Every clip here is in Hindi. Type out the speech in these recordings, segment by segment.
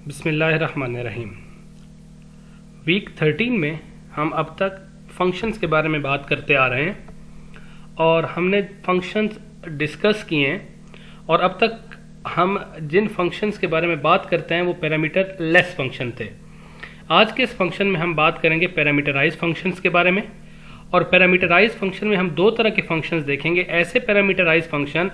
बिस्मिल्लाहिर्रहमानिर्रहीम। वीक 13 में हम अब तक फंक्शंस के बारे में बात करते आ रहे हैं और हमने फंक्शंस डिस्कस किए हैं और अब तक हम जिन फंक्शंस के बारे में बात करते हैं वो पैरामीटर लेस फंक्शन थे। आज के इस फंक्शन में हम बात करेंगे पैरामीटराइज फंक्शंस के बारे में। और पैरामीटराइज फंक्शन में हम दो तरह के फंक्शंस देखेंगे। ऐसे पैरामीटराइज फंक्शन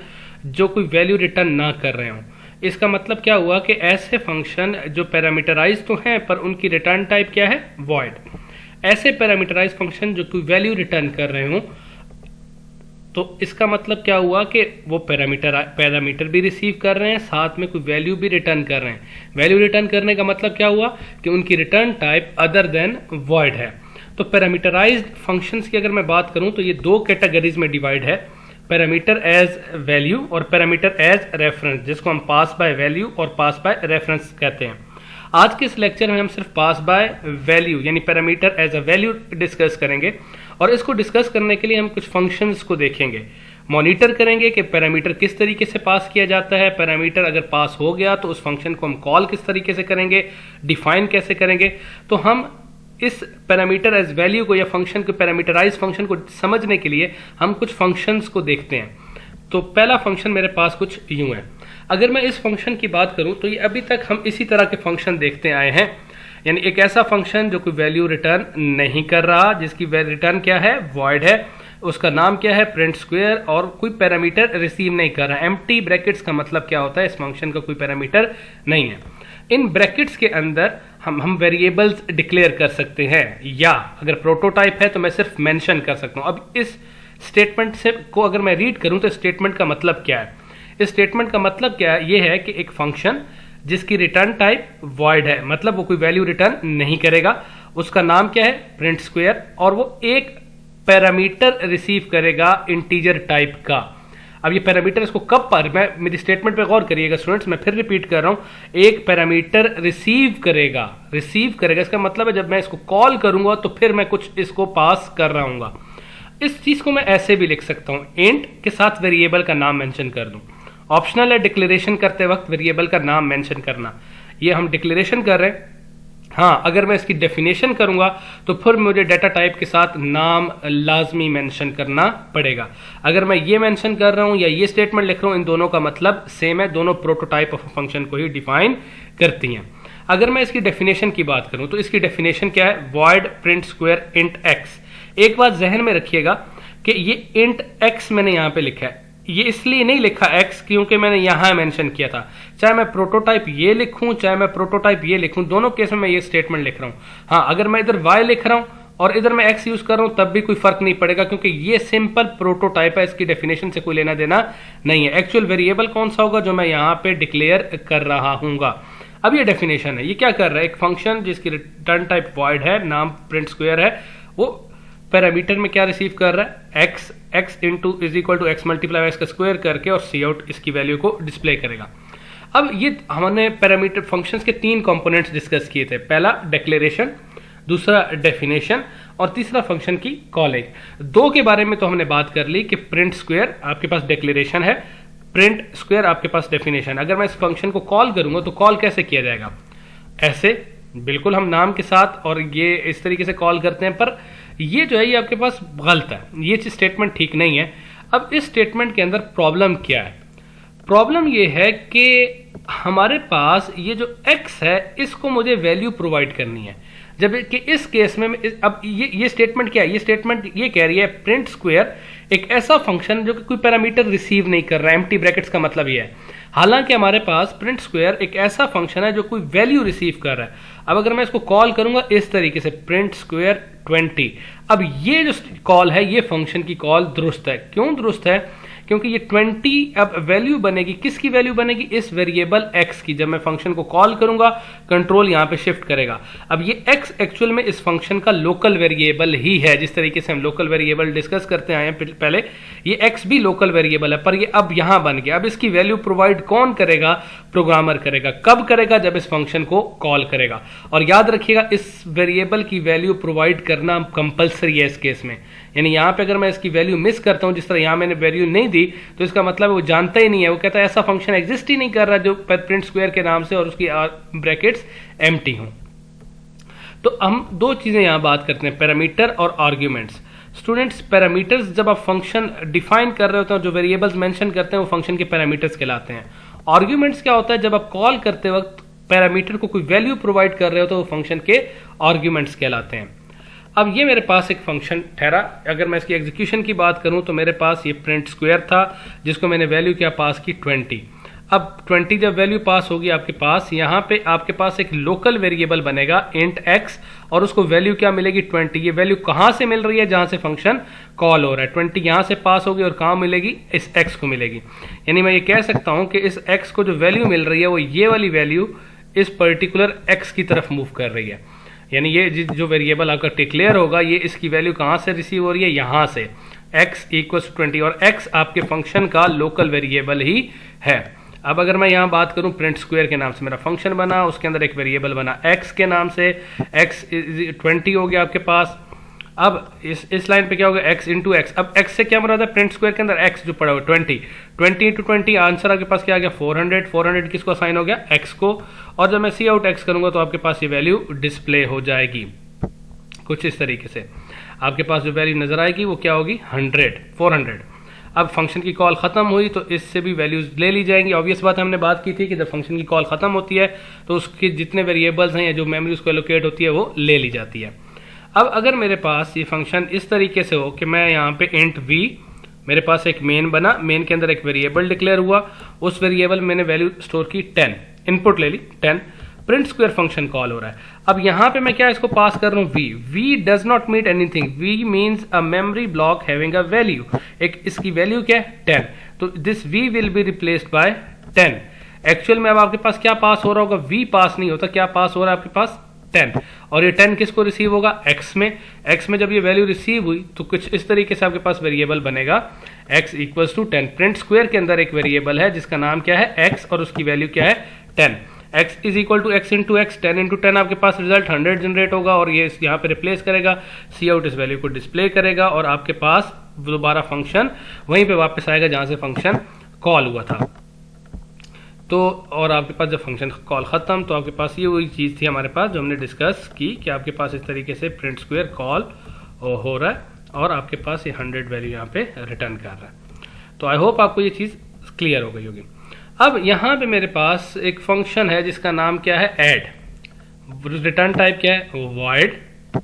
जो कोई वैल्यू रिटर्न ना कर रहे हों। इसका मतलब क्या हुआ कि ऐसे फंक्शन जो पैरामीटराइज तो हैं पर उनकी रिटर्न टाइप क्या है, वॉइड। ऐसे पैरामीटराइज फंक्शन जो कोई वैल्यू रिटर्न कर रहे हों, तो इसका मतलब क्या हुआ कि वो पैरामीटर भी रिसीव कर रहे हैं, साथ में कोई वैल्यू भी रिटर्न कर रहे हैं। वैल्यू रिटर्न करने का मतलब क्या हुआ कि उनकी return type other than void है। तो पैरामीटराइज्ड फंक्शंस की अगर मैं बात करूं तो ये दो कैटेगरीज में डिवाइड है, पैरामीटर एज वैल्यू और पैरामीटर एज रेफरेंस, जिसको हम पास बाय वैल्यू और पास बाय रेफरेंस कहते हैं। आज के इस लेक्चर में हम सिर्फ पास बाय वैल्यू यानी parameter as a value discuss करेंगे और इसको डिस्कस करने के लिए हम कुछ फंक्शंस को देखेंगे, मॉनिटर करेंगे कि पैरामीटर किस तरीके से पास किया जाता है। पैरामीटर अगर पास हो गया तो उस फंक्शन को हम कॉल किस तरीके से करेंगे, डिफाइन कैसे करेंगे। तो हम इस पैरामीटर एज वैल्यू को या फंक्शन को पैरामीटराइज फंक्शन को समझने के लिए हम कुछ फंक्शंस को देखते हैं। तो पहला फंक्शन मेरे पास कुछ यूं है। अगर मैं इस फंक्शन की बात करूं तो ये अभी तक हम इसी तरह के फंक्शन देखते आए हैं, यानी एक ऐसा फंक्शन जो कोई वैल्यू रिटर्न नहीं कर रहा, जिसकी रिटर्न क्या है, वॉइड है, उसका नाम क्या है, प्रिंट स्क्वायर, और कोई पैरामीटर रिसीव नहीं कर रहा। एम्प्टी ब्रैकेट्स का मतलब क्या होता है, इस फंक्शन का कोई पैरामीटर नहीं है। इन ब्रैकेट्स के अंदर हम वेरिएबल्स डिक्लेयर कर सकते हैं, या अगर प्रोटोटाइप है तो मैं सिर्फ मेंशन कर सकता हूं। अब इस स्टेटमेंट से को अगर मैं रीड करूं तो स्टेटमेंट का मतलब क्या है। इस स्टेटमेंट का मतलब क्या है, ये है कि एक फंक्शन जिसकी रिटर्न टाइप वॉइड है, मतलब वो कोई वैल्यू रिटर्न नहीं करेगा, उसका नाम क्या है, प्रिंट स्क्वायर, और वो एक पैरामीटर रिसीव करेगा इंटीजर टाइप का। अब ये पैरामीटर इसको कब पर, मैं मेरी स्टेटमेंट पे गौर करिएगा स्टूडेंट्स, मैं फिर रिपीट कर रहा हूं, एक पैरामीटर रिसीव करेगा इसका मतलब है जब मैं इसको कॉल करूंगा तो फिर मैं कुछ इसको पास कर रहा हूंगा। इस चीज को मैं ऐसे भी लिख सकता हूं, इंट के साथ वेरिएबल का नाम मेंशन कर दूं। ऑप्शनल है डिक्लेरेशन करते वक्त वेरिएबल का नाम मेंशन करना, ये हम डिक्लेरेशन कर रहे हैं। हाँ, अगर मैं इसकी डेफिनेशन करूंगा तो फिर मुझे डेटा टाइप के साथ नाम लाजमी मेंशन करना पड़ेगा। अगर मैं ये मेंशन कर रहा हूं या ये स्टेटमेंट लिख रहा हूं, इन दोनों का मतलब सेम है, दोनों प्रोटोटाइप ऑफ फंक्शन को ही डिफाइन करती हैं। अगर मैं इसकी डेफिनेशन की बात करूं तो इसकी डेफिनेशन क्या है, void print square int x. एक बात जहन में रखिएगा कि ये इंट एक्स मैंने यहां पे लिखा है, ये इसलिए नहीं लिखा एक्स क्योंकि मैंने यहां मेंशन किया था। चाहे मैं प्रोटोटाइप ये लिखूं चाहे मैं प्रोटोटाइप ये लिखूं, दोनों केस में मैं ये स्टेटमेंट लिख रहा हूं। हाँ, अगर मैं इधर वाई लिख रहा हूं और इधर मैं एक्स यूज कर रहा हूं तब भी कोई फर्क नहीं पड़ेगा, क्योंकि ये सिंपल प्रोटोटाइप है, इसकी डेफिनेशन से कोई लेना देना नहीं है। एक्चुअल वेरिएबल कौन सा होगा जो मैं यहां पे डिक्लेयर कर रहा हूंगा। अब ये डेफिनेशन है, ये क्या कर रहा है, एक फंक्शन जिसकी रिटर्न टाइप वॉइड है, नाम प्रिंट स्क्वायर है, वो पैरामीटर में क्या रिसीव कर रहा है, x, x into is equal to x multiply x का स्क्वायर करके और सी आउट इसकी वैल्यू को डिस्प्ले करेगा। अब ये हमने पैरामीटर फंक्शंस के तीन कंपोनेंट्स डिस्कस किए थे, पहला डिक्लेरेशन, दूसरा डेफिनेशन और तीसरा फंक्शन की कॉलिंग। दो के बारे में तो हमने बात कर ली कि प्रिंट स्क्वायर आपके पास डिक्लेरेशन है, प्रिंट स्क्वायर आपके पास डेफिनेशन। अगर मैं इस फंक्शन को कॉल करूंगा तो कॉल कैसे किया जाएगा, ऐसे बिल्कुल हम नाम के साथ और ये इस तरीके से कॉल करते हैं, पर ये जो है ये आपके पास गलत है, ये स्टेटमेंट ठीक नहीं है। अब इस स्टेटमेंट के अंदर प्रॉब्लम क्या है, प्रॉब्लम ये है कि हमारे पास ये जो x है इसको मुझे वैल्यू प्रोवाइड करनी है, जबकि इस केस में अब ये स्टेटमेंट क्या है, ये स्टेटमेंट ये कह रही है प्रिंट स्क्वायर एक ऐसा फंक्शन जो कि कोई पैरामीटर रिसीव नहीं कर रहा है, एम्प्टी ब्रैकेट्स का मतलब ये है। हालांकि हमारे पास प्रिंट स्क्वायर एक ऐसा फंक्शन है जो कोई वैल्यू रिसीव कर रहा है। अब अगर मैं इसको कॉल करूंगा इस तरीके से, प्रिंट स्क्वायर 20, अब ये जो कॉल है ये फंक्शन की कॉल दुरुस्त है। क्यों दुरुस्त है, क्योंकि ये 20 अब वैल्यू बनेगी, किसकी वैल्यू बनेगी, इस वेरिएबल x की। जब मैं फंक्शन को कॉल करूंगा कंट्रोल यहां पे शिफ्ट करेगा। अब ये x एक्चुअल में इस फंक्शन का लोकल वेरिएबल ही है, जिस तरीके से हम लोकल वेरिएबल डिस्कस करते आए हैं पहले, ये x भी लोकल वेरिएबल है, पर ये अब यहां बन गया। अब इसकी वैल्यू प्रोवाइड कौन करेगा, प्रोग्रामर करेगा। कब करेगा, जब इस फंक्शन को कॉल करेगा। और याद रखिएगा इस वेरिएबल की वैल्यू प्रोवाइड करना कंपलसरी है इस केस में, यानी यहाँ पे अगर मैं इसकी वैल्यू मिस करता हूँ, जिस तरह यहाँ मैंने वैल्यू नहीं दी, तो इसका मतलब वो जानता ही नहीं है, वो कहता है ऐसा फंक्शन एग्जिस्ट ही नहीं कर रहा जो प्रिंट स्क्वायर के नाम से और उसकी ब्रैकेट्स एम्प्टी हों। तो हम दो चीजें यहाँ बात करते हैं, पैरामीटर और आर्ग्यूमेंट्स। स्टूडेंट्स, पैरामीटर्स जब आप फंक्शन डिफाइन कर रहे होते हैं, जो वेरिएबल्स मेंशन करते हैं वो फंक्शन के पैरामीटर्स कहलाते हैं। आर्ग्यूमेंट्स क्या होता है, जब आप कॉल करते वक्त पैरामीटर को कोई वैल्यू प्रोवाइड कर रहे हो तो वो फंक्शन के आर्ग्यूमेंट्स कहलाते हैं। अब ये मेरे पास एक फंक्शन ठहरा, अगर मैं इसकी एग्जीक्यूशन की बात करूं तो मेरे पास ये प्रिंट स्क्वायर था जिसको मैंने वैल्यू क्या पास की 20। अब 20 जब वैल्यू पास होगी आपके पास, यहाँ पे आपके पास एक लोकल वेरिएबल बनेगा इंट x और उसको वैल्यू क्या मिलेगी 20। ये वैल्यू कहाँ से मिल रही है, जहाँ से फंक्शन कॉल हो रहा है। 20 यहाँ से पास होगी और कहाँ मिलेगी, इस x को मिलेगी। यानी मैं ये कह सकता हूँ कि इस x को जो वैल्यू मिल रही है वो ये वाली वैल्यू इस पर्टिकुलर x की तरफ मूव कर रही है। यानी ये जो वेरिएबल आपका डिक्लेयर होगा ये इसकी वैल्यू कहाँ से रिसीव हो रही है, यहाँ से x इक्वल्स 20, और x आपके फंक्शन का लोकल वेरिएबल ही है। अब अगर मैं यहाँ बात करूँ, प्रिंट स्क्वायर के नाम से मेरा फंक्शन बना, उसके अंदर एक वेरिएबल बना x के नाम से, x 20 हो गया आपके पास। अब इस लाइन पे क्या होगा, x इंटू एक्स। अब x से क्या मुराद है, प्रिंट स्क्वायर के अंदर x जो पड़ा हुआ 20 इंटू 20, आंसर आपके पास क्या आ गया 400 किसको असाइन हो गया, x को। और जब मैं सी आउट x करूंगा तो आपके पास ये वैल्यू डिस्प्ले हो जाएगी कुछ इस तरीके से। आपके पास जो वैल्यू नजर आएगी वो क्या होगी, 400। अब फंक्शन की कॉल खत्म हुई तो इससे भी वैल्यूज ले ली जाएंगी। ऑब्वियस बात हमने बात की थी कि जब फंक्शन की कॉल खत्म होती है तो उसके जितने वेरिएबल्स हैं या जो मेमोरी उसको एलोकेट होती है वो ले ली जाती है। अब अगर मेरे पास ये फंक्शन इस तरीके से हो कि मैं यहाँ पे इंट v, मेरे पास एक मेन बना, मेन के अंदर एक वेरिएबल डिक्लेयर हुआ, उस वेरिएबल मैंने वैल्यू स्टोर की 10, इनपुट ले ली 10, प्रिंट स्क्वायर फंक्शन कॉल हो रहा है। अब यहाँ पे मैं क्या इसको पास कर रहा हूँ, v does not mean anything, v means a memory block having a value, एक इसकी वैल्यू क्या है 10, तो this v will be replaced by 10। Actual में अब आपके पास क्या पास हो रहा होगा, v पास नहीं होता, क्या पास हो रहा है आपके पास 10, और ये 10 किसको रिसीव होगा, x में जब ये वैल्यू रिसीव हुई तो कुछ इस तरीके से आपके पास वेरिएबल बनेगा x equals to 10। Print square के अंदर एक वेरिएबल है जिसका नाम क्या है x और उसकी वैल्यू क्या है 10। x is equal to x into x, 10 into 10 आपके पास रिजल्ट 100 जनरेट होगा और ये यहाँ पे रिप्लेस करेगा, सी आउट इस वैल्यू को डिस्प्ले करेगा और आपके पास दोबारा फंक्शन वहीं पे वापस आएगा जहाँ से फंक्शन कॉल हुआ था। तो और आपके पास जब फंक्शन कॉल खत्म तो आपके पास ये वही चीज़ थी हमारे पास जो हमने डिस्कस की कि आपके पास इस तरीके से प्रिंट स्क्वायर कॉल हो रहा है और आपके पास ये 100 वैल्यू यहाँ पे रिटर्न कर रहा है। तो आई होप आपको ये चीज़ क्लियर हो गई होगी। अब यहाँ पे मेरे पास एक फंक्शन है जिसका नाम क्या है ऐड, रिटर्न टाइप क्या है वॉइड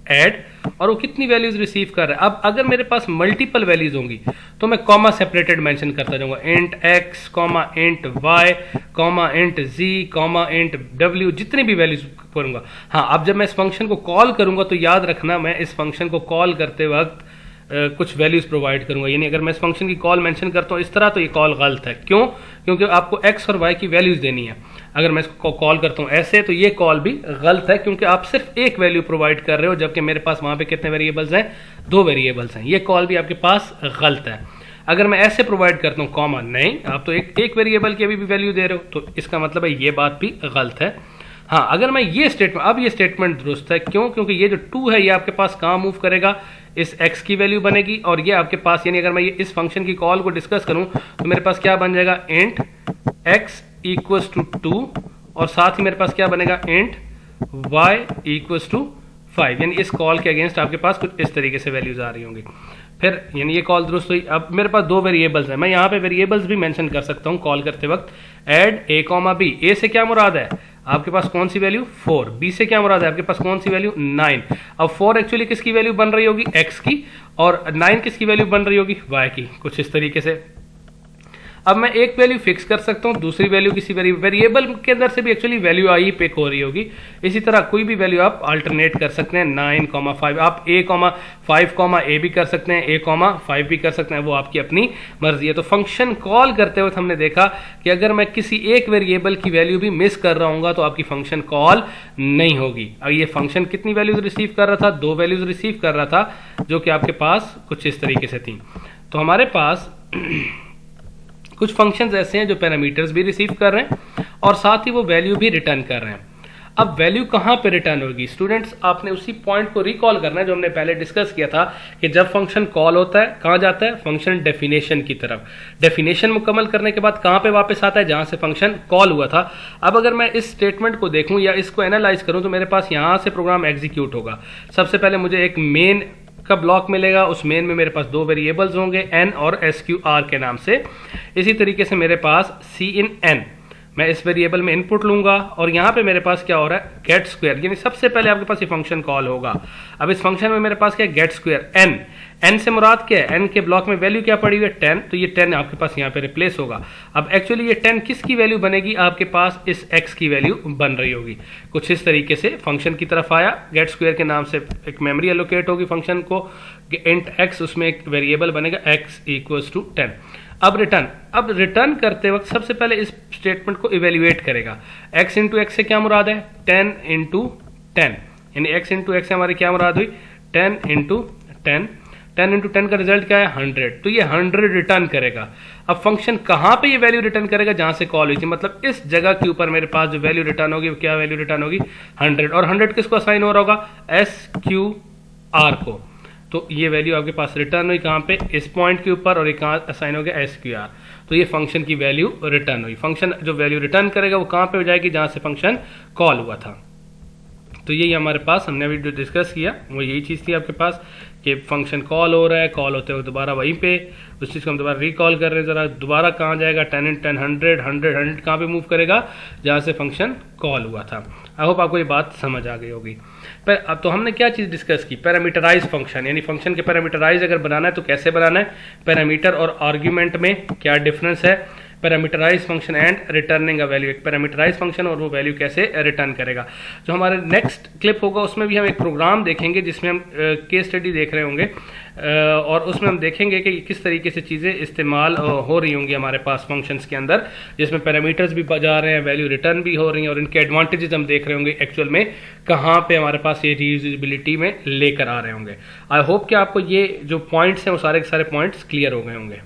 ऐड, और वो कितनी वैल्यूज रिसीव कर रहा है। अब अगर मेरे पास मल्टीपल वैल्यूज होंगी तो मैं कॉमा सेपरेटेड मेंशन करता जाऊंगा, int x comma int y comma int z comma int w, जितनी भी वैल्यूज करूंगा। हाँ, अब जब मैं इस फंक्शन को कॉल करूंगा तो याद रखना मैं इस फंक्शन को कॉल करते वक्त कुछ वैल्यूज प्रोवाइड करूंगा। यानी अगर मैं इस फंक्शन की कॉल मेंशन करता हूँ इस तरह तो ये कॉल गलत है। क्यों? क्योंकि आपको x और y की वैल्यूज देनी है। अगर मैं इसको कॉल करता हूँ ऐसे तो ये कॉल भी गलत है क्योंकि आप सिर्फ एक वैल्यू प्रोवाइड कर रहे हो जबकि मेरे पास वहां पे कितने वेरिएबल्स हैं, 2 वेरिएबल्स हैं। ये कॉल भी आपके पास गलत है। अगर मैं ऐसे प्रोवाइड करता हूँ कॉमा, नहीं, आप तो एक वेरिएबल की अभी भी वैल्यू दे रहे हो तो इसका मतलब है ये बात भी गलत है। हाँ, अगर मैं ये स्टेटमेंट, अब ये स्टेटमेंट दुरुस्त है। क्यों? क्योंकि ये जो 2 है ये आपके पास कहाँ मूव करेगा, इस x की वैल्यू बनेगी और ये आपके पास, यानी अगर मैं ये इस फंक्शन की कॉल को डिस्कस करूं तो मेरे पास क्या बन जाएगा, इंट x इक्वल्स टू 2 और साथ ही मेरे पास क्या बनेगा, इंट y इक्वल्स टू 5। यानी इस कॉल के अगेंस्ट आपके पास कुछ इस तरीके से वैल्यूज आ रही होंगी। फिर यानी ये कॉल दुरुस्त हुई। अब मेरे पास 2 वेरिएबल्स हैं, मैं यहाँ पे वेरिएबल्स भी मेंशन कर सकता हूँ कॉल करते वक्त। Add a comma b, a से क्या मुराद है आपके पास कौन सी वैल्यू 4, b से क्या मुराद है आपके पास कौन सी वैल्यू 9। अब 4 एक्चुअली किसकी वैल्यू बन रही होगी, x की, और 9 किसकी वैल्यू बन रही होगी, y की, कुछ इस तरीके से। अब मैं एक वैल्यू फिक्स कर सकता हूँ, दूसरी वैल्यू किसी वेरिएबल के अंदर से भी एक्चुअली वैल्यू आई पिक हो रही होगी। इसी तरह कोई भी वैल्यू आप अल्टरनेट कर सकते हैं, 9,5, आप a,5, a भी कर सकते हैं, a,5 भी कर सकते हैं, वो आपकी अपनी मर्जी है। तो फंक्शन कॉल करते हुए हमने देखा कि अगर मैं किसी एक वेरिएबल की वैल्यू भी मिस कर रहा हूँ तो आपकी फंक्शन कॉल नहीं होगी। अब ये फंक्शन कितनी वैल्यूज रिसीव कर रहा था, 2 वैल्यूज रिसीव कर रहा था जो कि आपके पास कुछ इस तरीके से थी। तो हमारे पास कुछ फंक्शंस ऐसे हैं जो पैरामीटर्स भी रिसीव कर रहे हैं और साथ ही वो वैल्यू भी रिटर्न कर रहे हैं। अब वैल्यू कहाँ पे रिटर्न होगी स्टूडेंट्स, आपने उसी पॉइंट को रिकॉल करना है जो हमने पहले डिस्कस किया था कि जब फंक्शन कॉल होता है कहाँ जाता है, फंक्शन डेफिनेशन की तरफ। डेफिनेशन मुकम्मल करने के बाद कहाँ पे वापस आता है, जहां से फंक्शन कॉल हुआ था। अब अगर मैं इस स्टेटमेंट को देखूं या इसको एनालाइज करूं तो मेरे पास यहां से प्रोग्राम एग्जीक्यूट होगा। सबसे पहले मुझे एक मेन का ब्लॉक मिलेगा, उस मेन में मेरे पास दो वेरिएबल्स होंगे n और sqr के नाम से। इसी तरीके से मेरे पास cin, मैं इस वेरिएबल में इनपुट लूंगा और यहां पे मेरे पास क्या हो रहा है, गेट स्क्वायर, यानी सबसे पहले आपके पास ये फंक्शन कॉल होगा। अब इस फंक्शन में मेरे पास क्या है, गेट स्क्वायर n से मुराद क्या है, n के ब्लॉक में वैल्यू क्या पड़ी हुई है 10, तो ये 10 आपके पास यहाँ पे रिप्लेस होगा। अब एक्चुअली ये 10 किसकी वैल्यू बनेगी, आपके पास इस x की वैल्यू बन रही होगी। कुछ इस तरीके से फंक्शन की तरफ आया, गेट स्क्वायर के नाम से एक मेमोरी एलोकेट होगी फंक्शन को, इंट x, उसमें एक वेरिएबल बनेगा x इक्वल्स टू 10। अब रिटर्न करते वक्त सबसे पहले इस स्टेटमेंट को इवेल्युएट करेगा। x इंटू एक्स से क्या मुराद है, 10 इंटू 10, यानी x इंटू एक्स से हमारी क्या मुराद हुई, 10 इंटू 10, 10 इंटू 10 का रिजल्ट क्या है 100, तो ये 100 रिटर्न करेगा। अब फंक्शन कहां पे ये वैल्यू रिटर्न करेगा, जहां से कॉल हुई थी, मतलब इस जगह के ऊपर मेरे पास जो वैल्यू रिटर्न होगी वो क्या वैल्यू रिटर्न होगी 100, और 100 किसको असाइन हो रहा होगा, SQR को। तो ये वैल्यू आपके पास रिटर्न हुई कहां पे, इस पॉइंट के ऊपर, और ये कहां असाइन हो गया SQR। तो ये फंक्शन की वैल्यू रिटर्न हुई। फंक्शन जो वैल्यू रिटर्न करेगा वो कहां पे हो जाएगी, जहां से फंक्शन कॉल हुआ था। तो यही हमारे पास हमने अभी जो डिस्कस किया वो यही चीज़ थी आपके पास कि फंक्शन कॉल हो रहा है, कॉल होते हुए दोबारा वहीं पे उस चीज़ को हम दोबारा रिकॉल कर रहे हैं। ज़रा दोबारा कहाँ जाएगा, 10 इन 10 100 100 100 कहाँ पे मूव करेगा, जहाँ से फंक्शन कॉल हुआ था। आई होप आपको ये बात समझ आ गई होगी। पर अब तो हमने क्या चीज़ डिस्कस की, पैरामीटराइज फंक्शन, यानी फंक्शन के पैरामीटराइज अगर बनाना है तो कैसे बनाना है, पैरामीटर और आर्ग्यूमेंट में क्या डिफरेंस है, parameterize function and returning a value, एक पैरामीटराइज फंक्शन और वो वैल्यू कैसे रिटर्न करेगा। जो हमारे नेक्स्ट क्लिप होगा उसमें भी हम एक प्रोग्राम देखेंगे जिसमें हम केस स्टडी देख रहे होंगे, और उसमें हम देखेंगे कि किस तरीके से चीज़ें इस्तेमाल हो रही होंगी हमारे पास फंक्शंस के अंदर, जिसमें पैरामीटर्स भी जा रहे हैं, वैल्यू रिटर्न भी हो रही है, और इनके एडवांटेजेस हम देख रहे होंगे एक्चुअल में कहाँ पे हमारे पास ये रीयूजेबिलिटी में लेकर आ रहे होंगे। आई होप कि आपको ये जो पॉइंट्स हैं वो सारे के सारे पॉइंट्स क्लियर हो गए होंगे।